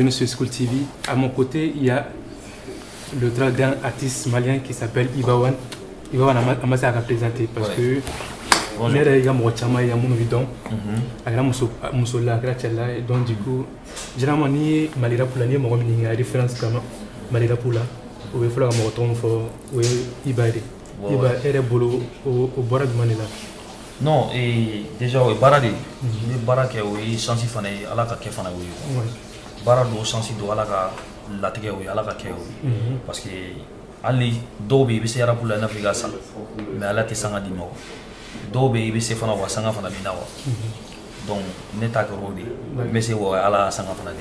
bienvenue sur School TV. À mon côté, il y a le grand artiste malien qui s'appelle Ibawan. Ibawan a massé à représenter parce que on est là, il y a mon chama, il y a mon bidon. Il y a mon sola, et donc du coup, généralement, ni malira pour l'année, mon il y a référence comme malira pour là. Où il faut que je me retourne pour Ibaïde. Iba est boulot au bord du Manila. Non, et déjà, il y a des barres qui ont changé de faire à la café. Barres ont changé de la latige à la café. Parce que Ali, Dobi, il s'est rappelé à l'Afrique, mais à la Tessanga di Mao. Dobi, il s'est fait un sanga fana binawa. Donc, n'est pas que Rodi, mais c'est à la sanga fana.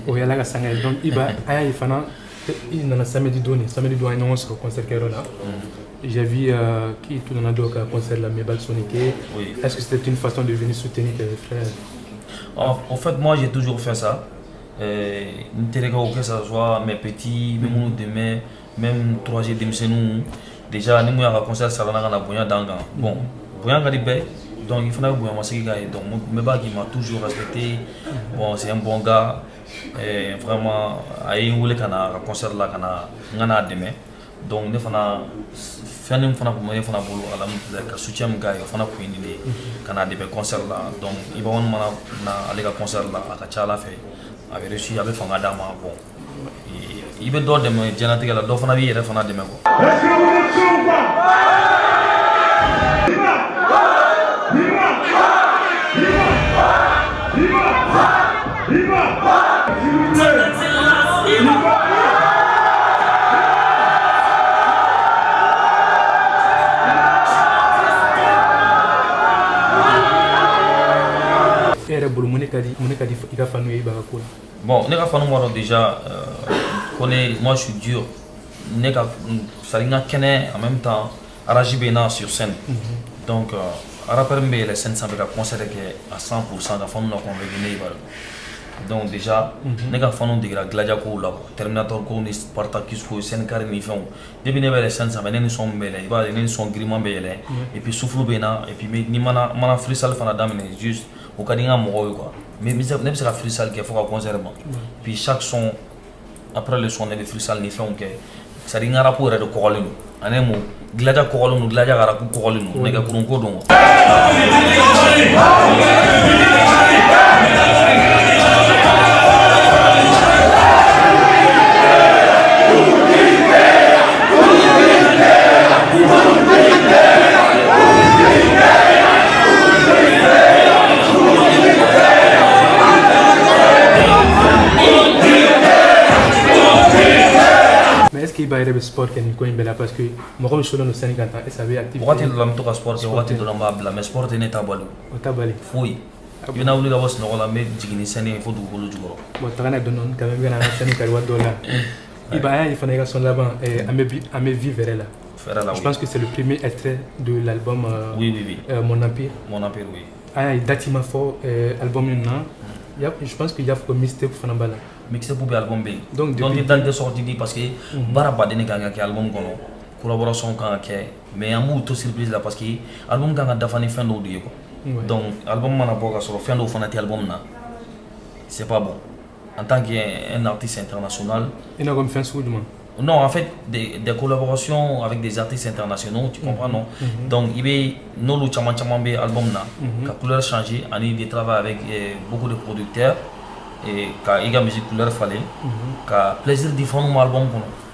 Oui, à la sanga. Donc, Iba, il fana. Il y a samedi donné, il y a un concert qui est là. J'ai vu qui tout le monde a un concert là, mais Balsonique. Est-ce que c'était une façon de venir soutenir tes frères? En fait, moi j'ai toujours fait ça. Que ce soit mes petits, même demain, même 3G de déjà, nous avons un concert ça va dans bon, Boyan Gadibé, donc il faut que Boyan Massiga. Donc, mes bagues m'a toujours respecté. Bon, c'est un bon gars. Et vraiment, il y a un concert là qui a demain. Donc, nous avons fait un soutien gars, il a des concerts là. Donc, il va aller à concert là, à la fait. Avec réussi avec Fangadama. Bon, il veut d'autres demain, Janati, la Dofana vie et la Fana demain. Bon, déjà, moi je suis dur. En même temps, Arajibena sur scène. Donc, les scènes sont à 100% de fond. Donc déjà, nous avons des gladiateurs là, Terminator, Spartacus, Senkar, Nifon. Depuis les scènes, nous sommes belles, nous sommes grimants belles, et puis souffle bena, et puis ni mana frisal fana damine juste au cadinga moro quoi. Mais nous avons la frisal qui est fort à conserver. Puis chaque son, après le son, les frisal Nifon que ça dit un rapport de Corolino. Un mot, gladiateur Corolino, gladiateur Corolino, nous avons pour un cordon. Mais est-ce qu'il y a des sports qui sont belles parce que moi je suis dans le Sénégal et ça veut activer. Pourquoi tu dois me sport que tu dois me mais sport n'est pas bon. Oui. Il y a des choses qui sont mais jigini sani il faut du bolo du gros. Bon, tu as un don quand même un Sénégal ou dollar. Il y a une fondation là-bas et à mes vivre là. Je pense que c'est le premier extrait de l'album Mon Empire. Mon Empire, oui. Ah, il date fort album je pense qu'il y a un mixtape pour Fanabala. Mixtape pour l'album B. Donc il y a des sorties parce que Barabade n'est qu'un album qu'on collaboration quand mais un mot tout surprise là parce que album quand a fait fin d'audio. Donc album mana boga sur fin d'au fanati album na. C'est pas bon. En tant qu'un artiste international. Il a comme fin sous non, en fait, des collaborations avec des artistes internationaux, tu comprends, non? Donc, il y a nos Chamambe album, la couleur changée, il travaille avec beaucoup de producteurs, et il y a musique couleur fallait, plaisir de faire un album,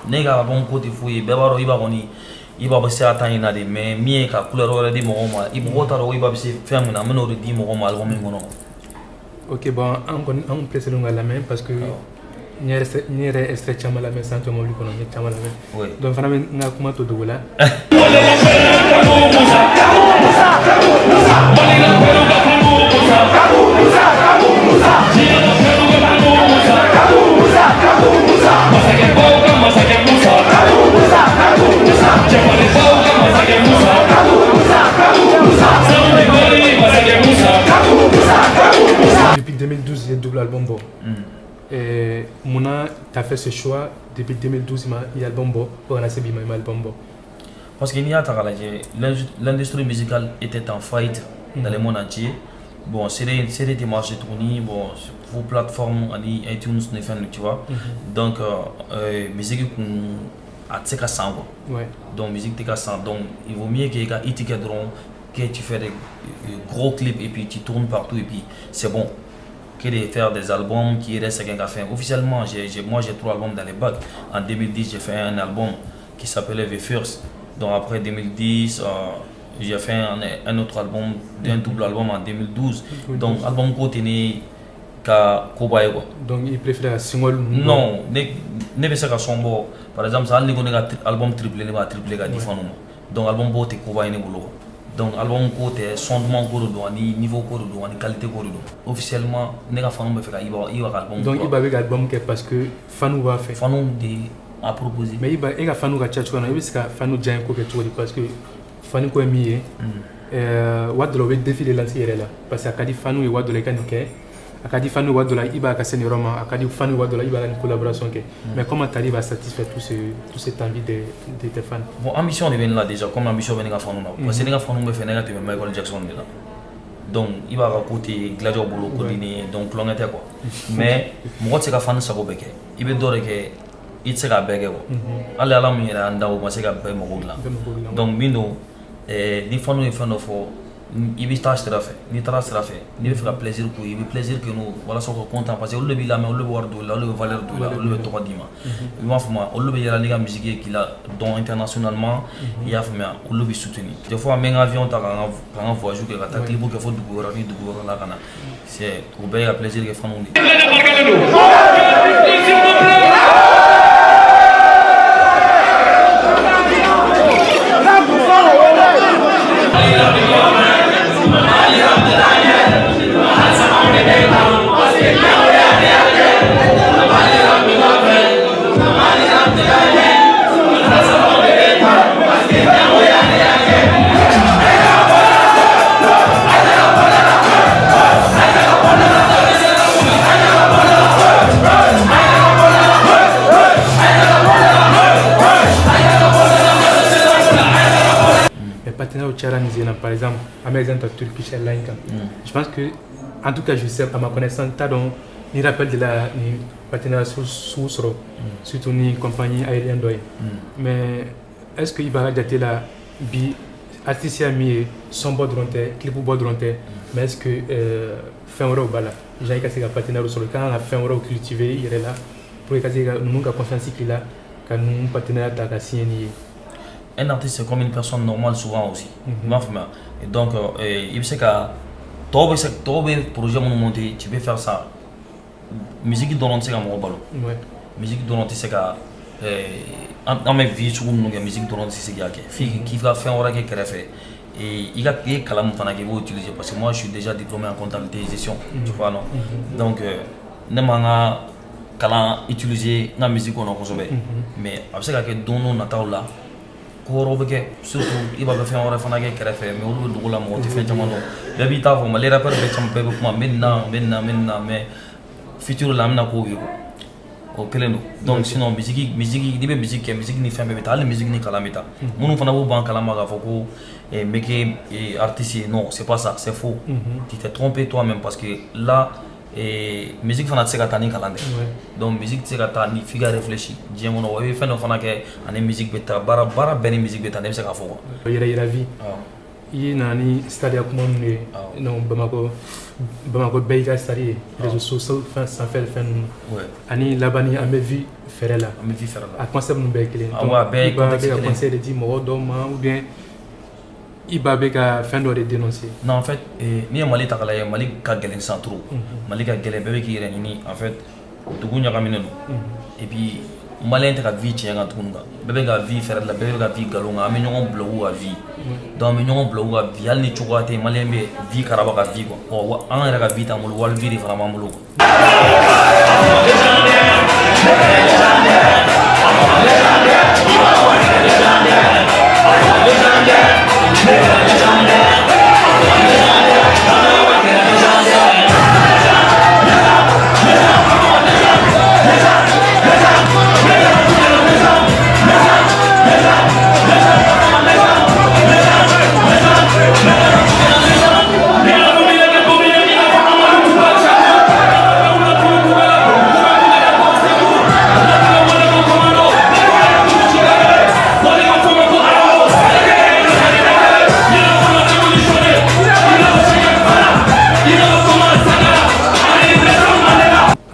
il y a un album côté fouillé, il va passer à temps, mais mieux que couleur de mon il va passer faire un album. Ok, bon, on presse à la main parce que. Ni extrait chama la main sans te mobile qu'on a chama la main. Donc finalement n'a comment tout double là. Depuis 2012, il y a double album bon. Mouna, tu as fait ce choix depuis 2012, il y a l'album pour lancer l'album. Parce qu'il y a l'industrie musicale était en fight dans le monde entier. bon c'est des démarches tournées bon vos plateformes ani iTunes ne fait tu vois donc musique qu'on a tseka sang ouais donc musique t'es sang donc il vaut mieux que les étiquettes que tu fais des gros clips et puis tu tournes partout et puis c'est bon que de faire des albums qui restent quelqu'un fait officiellement moi j'ai 3 albums dans les bacs en 2010 j'ai fait un album qui s'appelait The First donc après 2010 j'ai fait un autre album, un double album en 2012. Donc, album contenu ka kobaye quoi. Donc, il préfère un single? Non, ne be se ka sombo. Par exemple, ça ali un album triplé, ne ba triplé ka différent. Donc, album bo te kobaye ne bolo. Donc, album côté sondement ko do ani niveau ko do ani qualité ko do. Officiellement, ne ka fanu be fe ka iba album. Donc, il va avec album parce que fanu va faire. Fanu de a proposé. Mais il va fanu ka tchatcho na, il va fanu jang ko ke to parce que fanu ko mi wadlo be défi de lancer là parce que akadi fanu e wadlo kan ke akadi fanu wadlo iba ka seni roma akadi fanu wadlo iba une collaboration ke mais comment tu arrives à satisfaire tout cette envie de tes fans? Bon ambition de venir là déjà comme ambition venir à fanu là parce que les fanu be fait négatif Michael Jackson de là donc il va côté Gladio Bolo coordonné donc l'ongete quoi mais moi c'est ka fanu ça ko beke il be dore ke il se ka beke ko alla ala mi ra ndaw ma se ka be mo gla donc bindo ni fanu e fanu fo il bi ta sira fait ni tra sira fait ni be faire plaisir ko il be plaisir que nous voilà so ko content parce que le bi la mais le war do la le valeur do la le to dima il va fama le bi la liga musique qui la don internationalement il y a fama le bi soutenir des fois même avion ta quand voyage que ta clip que faut du gouvernement la kana c'est au be ya plaisir que fanu par exemple, à mes exemples Turkish Airlines. Je pense que, en tout cas, je sais, à ma connaissance, tu as donc ni rappel de la partenariat sous-soro, surtout ni compagnie aérienne. Mais est-ce qu'il va y la bi artiste ami son bord dronté, clip bord dronté, mais est-ce que fin euro bala, j'ai cassé la partenariat sur le camp, la fin euro cultivé, il est là pour casser nous avons confiance qu'il a, que nous partenariat t'a signé. Un artiste c'est comme une personne normale souvent aussi. Et donc, il sait que tout projet monté, tu peux faire ça. Musique dont on sait mon ballon. Musique dont on sait que dans mes vies, sur une musique dont on sait qui va faire un qui fait. Et il y a des calmes qui vont utiliser parce que moi je suis déjà diplômé en comptabilité et gestion. Tu vois non. Donc, ne m'en kalan utiliser la musique qu'on a consommé. Mais après que don nataw la koro beke surtout il va faire un refrain qui est fait mais au bout de la mort tu fais tellement de bita fo les rappeurs be champe be kuma maintenant mais futur la mena ko yo o keleno donc sinon musique ni be musique ni fait be tal musique ni kalamita munu fana bo ban kalama ga fo ko meke artiste non c'est pas ça c'est faux tu t'es trompé toi-même parce que là et musique fana tseka tani kalande donc musique tseka tani figa réfléchi diemo no we fana fana ke ane musique beta bara beni musique beta ne seka foko ira vie i nani stadia kuma ne non bamako beiga stadi réseaux sociaux sans faire ani labani ame vie faire là a concept nous be kelen donc conseil de dire mo do ma ou bien il va faire de dénoncer. Non, en fait, ni Mali takala Mali ka gelen centro. Mali ka gelen bébé qui réunit en fait tout nya kamine et puis Malien ta vie tient en tout bébé ga vie faire la bébé ga vie galonga mais ñon blow à vie. Donc mais ñon blow à vie al ni chokoate Malien be vie karaba ga vie quoi. O an ra ga vie ta mul wal vie vraiment mulu.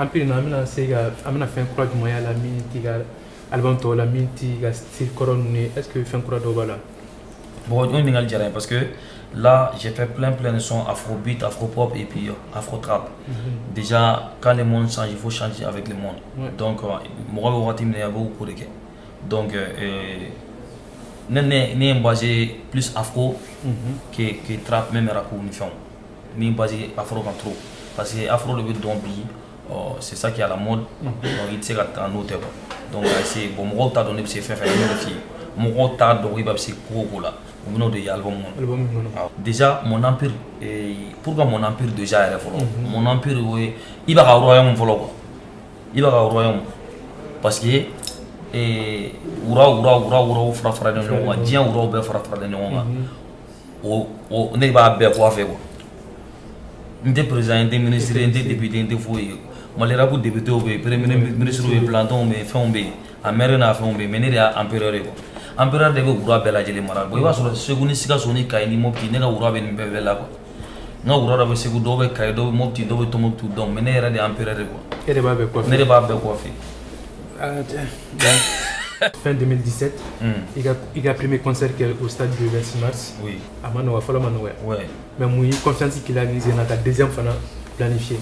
empire na amina sega amina fin kura du moyen la minti ga album to la minti ga style corone est-ce que fin kura do bala bon on ningal jara parce que là j'ai fait plein de sons afrobeat, afropop et puis afro-trap. Déjà quand le monde change il faut changer avec le monde. Donc moi on va terminer avec beaucoup de donc n'est basé plus afro que trap même rap ou uniforme. N'est basé afro quand trop parce que afro le but d'ombi c'est ça qui est à la mode donc il sait qu'à noter donc c'est bon moi t'as donné c'est faire moi t'as donné c'est gros là au nom de album déjà mon empire pourquoi mon empire déjà mon empire il va au royaume quoi il va au royaume parce que ura fara de ɲɔgɔn kan diɲɛ uraw bɛɛ fara de ɲɔgɔn kan o ne b'a bɛɛ kɔ a fɛ quoi n tɛ président n tɛ ministre n tɛ député n tɛ foyi ye malirabu député bɛ yen premier ministre bɛ yen planton bɛ yen fɛnw bɛ yen a maire n'a fɛnw bɛ yen mais ne de y'a empereur ye quoi empereur de bɛ wura bɛɛ lajɛlen mara bon i b'a sɔrɔ Segu ni Sikaso ni Kayi ni Mopti ne ka wura bɛ nin bɛɛ la quoi n ka wura dɔ bɛ Segu dɔw bɛ Kayi dɔw bɛ Mopti dɔw bɛ Tombouctou donc mais ne yɛrɛ de ye empereur ye quoi e de b'a bɛɛ kɔfɛ ne de b'a bɛɛ kɔfɛ. Fin 2017, il a premier concert au stade du 26 mars. Oui. À Manoa, Fala Manoa. Ouais. Mais moi, il confiance qu'il a réalisé dans la deuxième fois planifiée.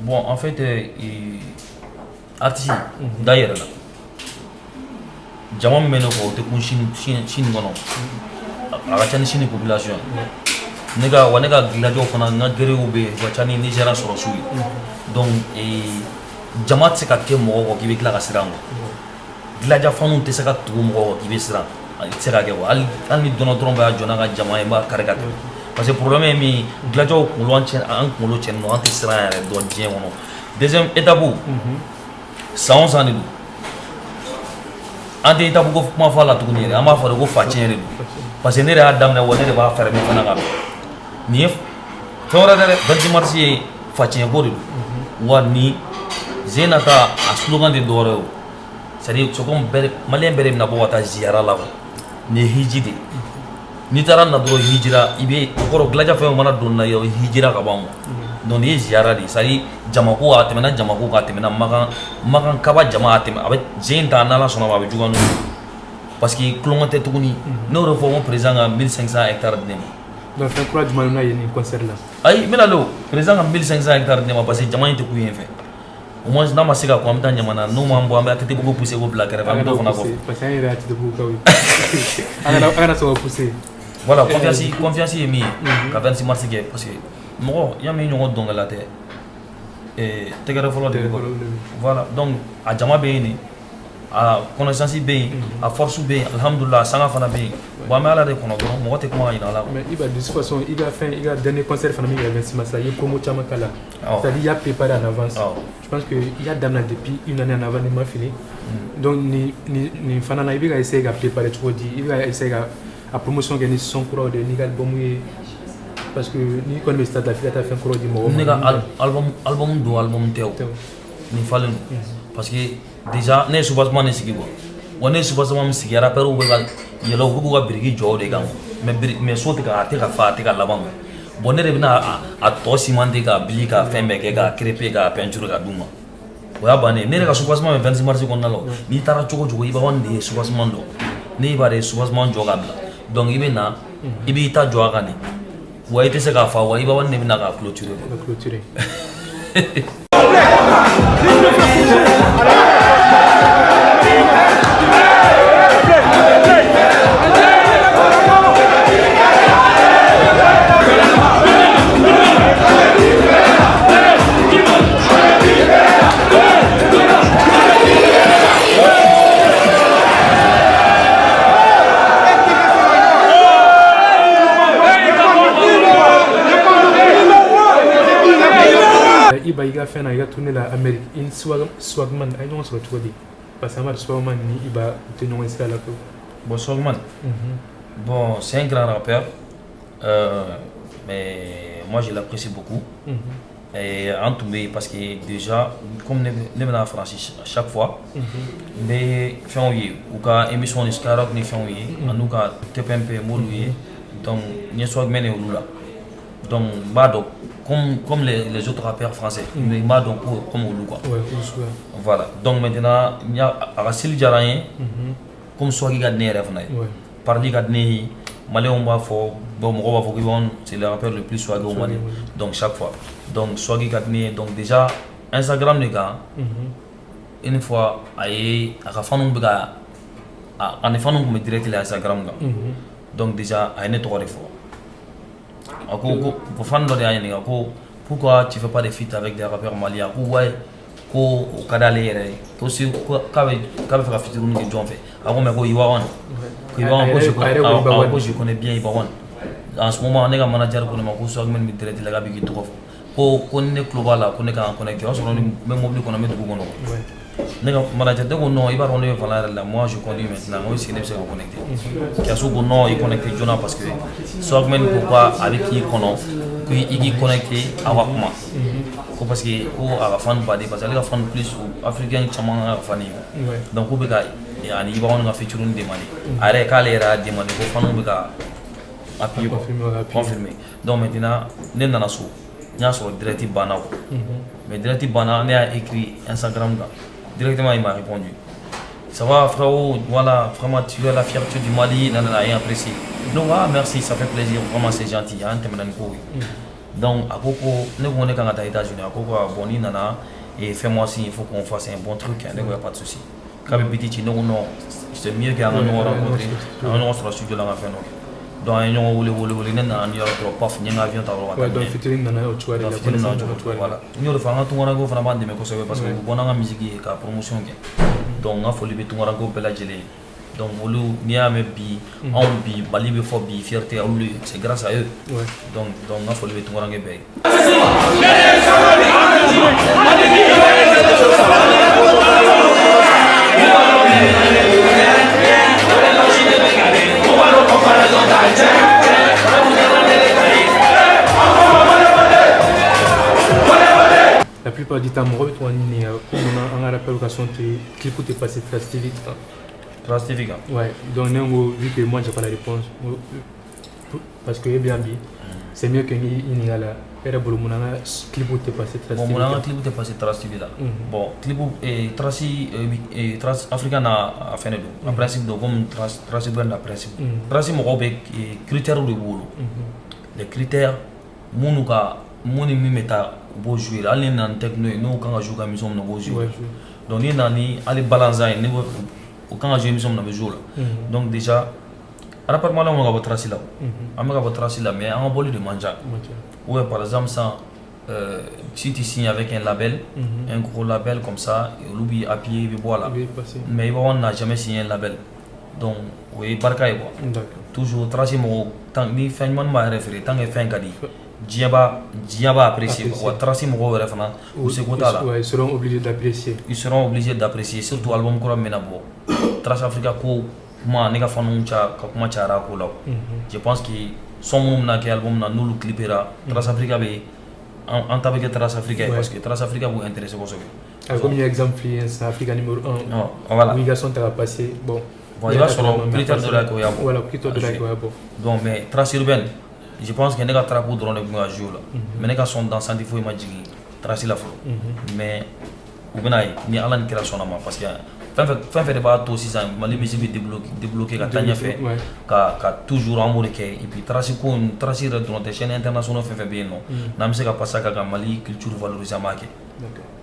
Bon, en fait, artiste, d'ailleurs, là, Jamam Meno, tu es Chine, la Chine population. Nega, Wanega, Gladio, Fana, Gerube, Wachani, Nigeria, Sorosui. Donc, Jamat, c'est qu'à quel mot qui veut la Sirang. Gladia fanu te se ka tugu mɔgɔ k'i bɛ siran a tɛ se ka kɛ wa hali ni dɔnɔ dɔrɔn b'a jɔ n'a ka jama ye n b'a kari ka tɛmɛ parce que problème ye min Gladiaw kunkolo an kunkolo cɛnnen don an tɛ siran yɛrɛ dɔn diɲɛ kɔnɔ deuxième étape san o san de don an tɛ étape ko kuma fɔ a la tuguni yɛrɛ an b'a fɔ de ko facɛn de don parce que ne yɛrɛ y'a daminɛ wa ne de b'a fɛɛrɛ min fana ka bɛn nin ye fɛn wɛrɛ tɛ dɛ 26 mars ye facɛn ko de don wa ni Zena ta a slogan de dɔwɛrɛ ye o c'est-à-dire malien bɛɛ de bɛna bɔ ka taa ziyara la nin ye hiji de n'i taara na dɔrɔn hijira i bɛ o kɔrɔ Gladia fɛn o mana don na ye hijira ka ban donc nin ye ziyara de c'est-à-dire jamako a tɛmɛna jamako kan a tɛmɛna Makan Kaba jama a tɛmɛ a bɛ zen ta n'Ala sɔnna ma a bɛ juguya n'o parce que tulonkɛ tɛ tuguni ne y'o de fɔ n ko président ka 1500 hectares di ne ma. donc fɛn kura jumɛn na ye nin concert la. ayi n bɛna le o président ka 1500 hectares di ne ma parce que jama in tɛ kun yen fɛ. Au moins, n'a pas si quoi, on t'a dit maintenant, nous m'en boit, mais t'es beaucoup poussé au black, parce que y a des beaucoup, oui. Voilà, confiance est mise, qu'à 26 mars, parce que moi, il y a mis une autre dans la tête. Et t'es qu'à refaire le voilà, donc, à Jama Béni, à connaissance Béni, à force Béni, alhamdoulilah, sans fana Béni. Bon, mais à la déconne, moi, t'es comment il a là. Mais il va de toute façon, il a dernier concert famille à 26 mars, il y a promo Chamakala. C'est-à-dire, il a préparé en avance. Je pense qu'il y a d'amener depuis une année en avant, il m'a fini. Donc, ni fanana, il va essayer de préparer tout dit, il va essayer à promotion gagner son cours de Nigal Bomoué. Parce que ni connaît le stade de la fille, a fait un cours du mot. Album do album Théo. Ni fallait parce que déjà, n'est souvent n'est signé. On est souvent signé à Pérou, il y a là où vous avez brigué Joe de Gam. Mais saute à terre à faire, à l'avant. Bonne revient à toi, Simandé, à Billy, à Fembec, à Crépé, à Peinture, à Douma. Voilà, bonne, n'est pas souvent 26 mars qu'on a là. Ni Taracho, il va en dire souvent, ni va des souvent jogable. Donc, il vient, il vit à Joagani. Ou était ce qu'a fait, ou il va en venir à clôturer. Il a fait il a tourné l'Amérique. Il Swagman, il a sur le parce que Swagman, il va tenir un style là. Bon, Swagman, bon, c'est un grand rappeur, mais moi je l'apprécie beaucoup. Et en tout cas, parce que déjà, comme nous sommes en France chaque fois, mais fait ou quand émission de Skyrock ni fait en nous quand TPMP Moulouye, donc ni Swagman et Oulula. Donc, Bado, comme les autres rappeurs français, mais Bado comme Oulu quoi. Voilà. Donc maintenant, il y a Aracil Djarayen, comme Swagi Gadne Refnaï. Parli Gadne, Malé on va fort, bon, c'est le rappeur le plus swag au Mali. Donc chaque fois. Donc Swagi Gadne, donc déjà, Instagram les gars, une fois, aïe, à fan on bega, en effet, on me direct Instagram. Donc déjà, aïe, n'est pas fort. Pour fan de rien, pourquoi tu fais pas des feats avec des rappeurs maliens? Ouais, ko kadale aussi kabe faire featuring de John fait. Avant mais ko Iwawan. Je connais bien Iwawan. En ce moment, on est un manager pour le moment, so même me direct la gabi qui trouve. Ko connaît global là, connaît quand connecté, on se rend même mobile qu'on a mis de Google. Nega manager de non, il va rendre valeur là. Moi je conduis maintenant, moi aussi je suis connecté. Qui a sous non, il connecté Jonah parce que so même pourquoi avec qui connaît, qui connecté avec moi. Parce que à la fin parce que la fan plus africain chaman fan donc on bega yani il va on a featuring demandé arrêt calera demandé ko fan bega appuyer confirmer donc maintenant nen nana so nya so direct bana mais direct bana on a écrit Instagram là directement il m'a répondu ça va frérot voilà vraiment tu es la fierté du Mali nanana et apprécié donc merci ça fait plaisir vraiment c'est gentil hein temenan ko donc à Coco nous on est quand à États-Unis à Coco boni nana et fais-moi signe il faut qu'on fasse un bon truc hein, il y a pas de souci quand petit non c'est mieux qu'un nous rencontrer on sera studio là on fait non donc on voulait nana on y a trop paf n'y a avion ta ouais donc featuring nana au choix voilà nous le faisons tout on a go vraiment de me conseiller parce que bon on a musique et la promotion donc on a fallu tout on a go bella gelé donc olu ni ame bi on bi bali be fo bi fierté olu c'est grâce à eux donc on a fallu tout range be la plupart du temps moi toi ni on a rappel occasion de clip où tu passé très vite. Ouais, donc vu que moi j'ai pas la réponse, parce que bien c'est mieux que ni là. Era bolo munanga clip où t'es passé très vite. Bon, munanga clip où t'es passé très vite là. Bon, clip et Tracy Africa na affaire de. En principe donc comme Tracy ben la principe. Tracy mo robe critères de bolo. Les critères munuka muni mimeta bo jouer là les nan techno no quand jouer comme ils sont no bo jouer. Donc ni nani ali balancer ni quand j'ai mis mon jour là donc déjà rapidement là on va tracer là on va tracer là mais on va de manger ouais par exemple ça si tu signes avec un label un gros label comme ça et l'oublie à pied voilà mais on n'a jamais signé un label donc oui barka quoi toujours tracer mon tant ni fin man m'a référé tant que fin kadi Diaba apprécier ou tracer mon référence ou c'est quoi là ils seront obligés d'apprécier surtout album qu'on a mené bon Trace Africa ko ma nega fanu cha kuma chara ko law je pense que son mom na ke album na nulu clipera Trace Africa be en tabe que Trace Africa parce que Trace Africa vous intéresse beaucoup comme il y a exemple Fluence Africa numéro 1 voilà oui garçon t'as passé bon il va sur critère de la Koya voilà critère de la Koya bon donc mais Trace urbaine je pense que nega trapo drone de jouer là mais nega son dans santi faut imaginer Trace la fo mais ou bien ni Alan création na parce que fin fait de bas tout si ça mali musique débloquer ka tanya fait ka toujours amour que et puis tracer dans des chaînes internationales fait bien non n'a pas passer ka Mali culture valoriser marqué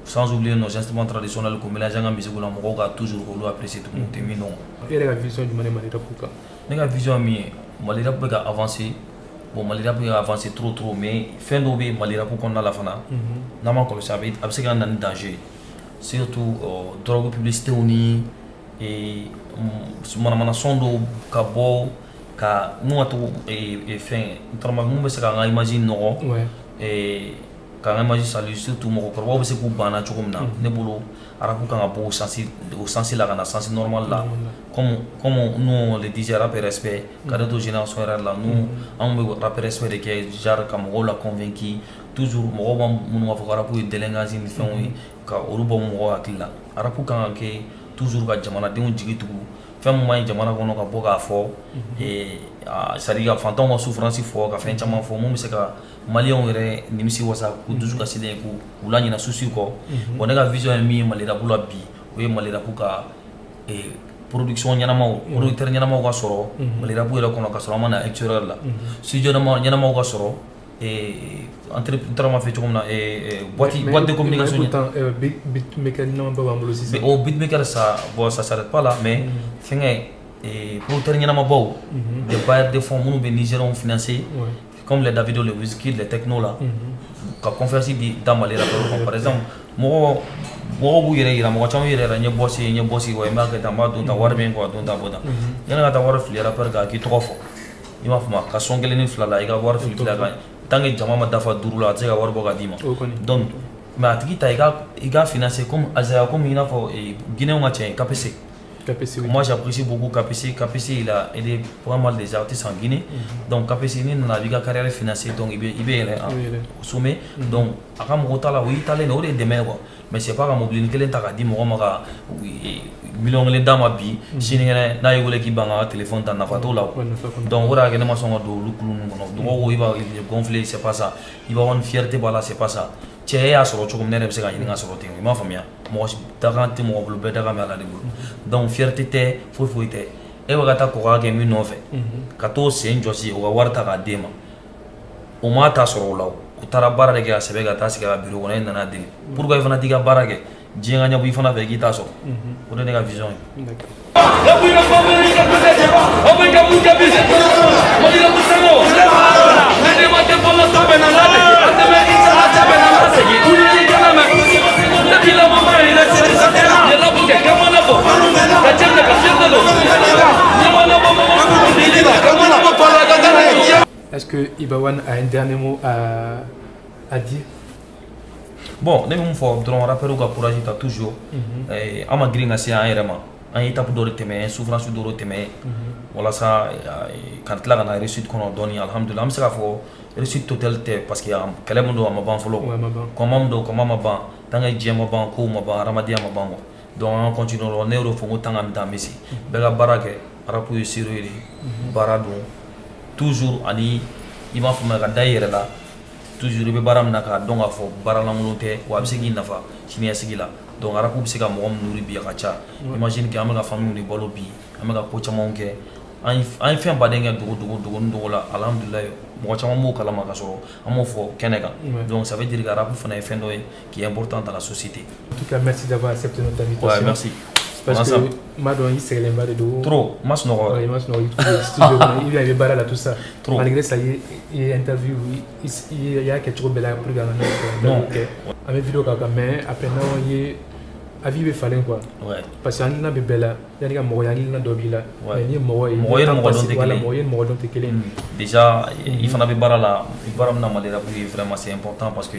sans oublier nos instruments traditionnels comme mélange en musique la mo ka toujours ko apprécier tout le monde non et la vision du Mali rapuka nega vision mi Mali rapuka avancer bon Mali rapuka avancer trop mais fin d'obé Mali rapuka on a la fana n'a pas comme ça avec un danger surtout drogue publicité oni et mana sondo ka bo ka nuatu et fin trama mumbe se ka imagine no et ka imagine salut surtout mo ko bo se ku bana chokomna ne bolo arabu ka bo sensi la kana sensi normal là comme nous les DJ rap respect ka de génération là nous on rap respect de que jar ka mo la convaincu toujours mo ba mo wa fokara pour délinquance ni fin oui ka olu bo mo akila arabu kan ke toujours ka jamana de jigi tugu fɛn mun man ɲi jamana kɔnɔ ka bɔ k'a fɔ c'est-à-dire ka fantanw ka souffrance fɔ ka fɛn caman fɔ mun bɛ se ka maliyɛnw yɛrɛ nimisi wasa k'u dusu kasilen k'u laɲina souci kɔ bon ne ka vision ye min ye Mali rap la bi o ye Mali rap ka production ɲɛnamaw producteur ɲɛnamaw ka sɔrɔ Mali rap yɛrɛ kɔnɔ ka sɔrɔ an ma na extérieur la studio ɲɛnamaw ka sɔrɔ entrepreneur ma fait cogo min na boîte de communication beatmaker ɲɛnama bɛɛ b'an bolo sisan o beatmaker ça bon ça s'arrête pas là mais fɛngɛ producteur ɲɛnamabaw des bailleurs de fonds minnu bɛ Nigériens financer comme les Davido, les Wizkid, les Techno là, ka confiance di dans Mali rappeur par exemple mɔgɔ b'u yɛrɛ yira mɔgɔ caman yɛrɛ n ye boss wa i m'a kɛ tan n b'a don tan wari bɛ n kun a don tan a bɔ tan yanni ka taa wari fili rappeur kan k'i tɔgɔ fɔ i m'a faamu ka son 1 ni 2 la i ka wari fili a kan tant que jama ma dafa 5 la a tɛ se ka wari bɔ ka d'i ma donc mais a tigi ta i ka financer comme Azaya comme i n'a fɔ Guinéen ka cɛ KPC. Moi j'apprécie beaucoup KPC. KPC il a aidé pas mal des artistes en Guinée. Donc KPC il n'a pas carrière financière donc il est au sommet. Donc à quand mon là oui talent on est demain quoi. Mais c'est pas comme mobilier quel est ta dit moi ma million les dames bi si na yule ki banga téléphone ta na fato là. Donc voilà que ne ma son do lu donc il va gonfler c'est pas ça. Il va avoir une fierté voilà c'est pas ça. Cɛ y'a sɔrɔ cogo min ne yɛrɛ bɛ se ka ɲini ka sɔrɔ ten i m'a faamuya mɔgɔ dakan tɛ mɔgɔ bolo bɛɛ dakan bɛ Ala de bolo donc fierté tɛ foyi tɛ e bɛ ka taa kɔkɔ kɛ min nɔfɛ ka t'o sen jɔsi o ka wari ta k'a d'e ma o m'a ta sɔrɔ o la o taara baara de kɛ a sɛbɛn ka taa sigi a ka bureau kɔnɔ e nana deli pour que i fana t'i ka baara kɛ diɲɛ ka ɲɛbɔ i fana fɛ k'i t'a sɔrɔ o de ne ka vision ye. Est-ce que Ibawan a un dernier mot à dire? Bon, ne bɛ mun fɔ dɔrɔn rappeur ka courage ta toujours an ma girin ka se an yɛrɛ ma an ye étape dɔ de tɛmɛ souffrance dɔ de tɛmɛ walasa ka tila ka na réussite kɔnɔ dɔɔni alhamdulillah an bɛ se k'a fɔ réussite totale tɛ parce que kɛlɛ min don a ma ban fɔlɔ kɔnma min don kɔnma ma ban tant que diɲɛ ma ban kow ma ban hadamadenya ma ban quoi donc an continue o ne y'o fɔ ko tant que an bɛ taa an bɛ se bɛɛ ka baara kɛ rap ye sérieux de baara don toujours ani i m'a faamuya ka da i yɛrɛ la toujours i bɛ baara min na k'a dɔn k'a fɔ baara lankolon tɛ wa a bɛ se k'i nafa siniɲɛsigi la donc rap bɛ se ka mɔgɔ min nourrir bi a ka ca imagine que an bɛ ka famille de balo bi an bɛ ka ko camanw kɛ an ye fɛn baden kɛ dogo la alhamdulillah mɔgɔ caman b'o kalama ka sɔrɔ an m'o fɔ kɛnɛ kan donc ça veut dire que rap fana ye fɛn dɔ ye qui est important dans la société. En tout cas merci d'avoir accepté notre invitation. Ouais, merci. Parce que Madon il s'est levé de dos. Trop, mas nɔgɔ. Ouais, mas nɔgɔ. Il y avait baara la tout ça. Trop. Malgré ça il y a interview il y a quelque chose de là pour gagner. Non. On a vidéo quand mais après non il avis bɛ falen quoi. Ouais. Parce que hakilina bɛ bɛɛ la yanni ka mɔgɔ hakilina dɔ b'i la. Ouais. Mais ni mɔgɔ ye mɔgɔ dɔn tɛ kelen. Mɔgɔ ye mɔgɔ dɔn tɛ kelen. Déjà i fana bɛ baara la baara min na Mali rap ye vraiment c'est important parce que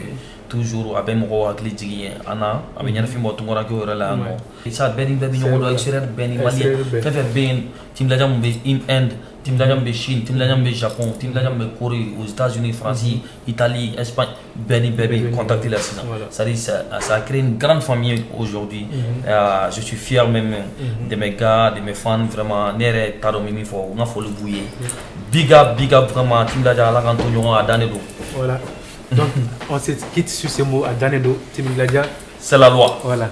toujours a bɛ mɔgɔw hakili jigin an na a bɛ ɲɛnafin bɔ tunkarakɛw yɛrɛ la yan nɔ. Ça bɛɛ ni bɛɛ bɛ ɲɔgɔn dɔn extérieur bɛɛ ni maliyɛn fɛn fɛn bɛ yen timinadiya min bɛ Inde timinadiya min bɛ Chine timinadiya min bɛ Japon timinadiya min bɛ Corée aux États-Unis France Italie Espagne bɛɛ ni bɛɛ bɛ contacter la sisan c'est-à-dire ça a créé une grande famille aujourd'hui je suis fier même de mes gars de mes fans vraiment ne yɛrɛ t'a dɔn min fɔ n ka foli b'u ye big up vraiment timinadiya Ala k'an to ɲɔgɔn a dan de don. Voilà. Donc on se quitte sur ces mots à Danedo Timingladia. C'est la loi. Voilà.